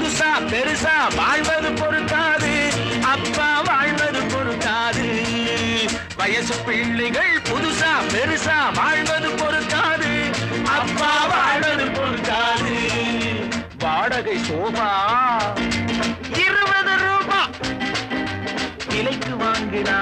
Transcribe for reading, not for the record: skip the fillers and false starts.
புதுசா பெருசா வாழ்வது பொறுக்காது, அப்பா வாழ்வது பொறுக்காது. வயசு பிள்ளைகள் புதுசா பெருசா வாழ்வது பொறுக்காது, அப்பா வாழ்வது பொறுக்காது. வாடகை சோபா 20 ரூபாய் விலைக்கு வாங்கினா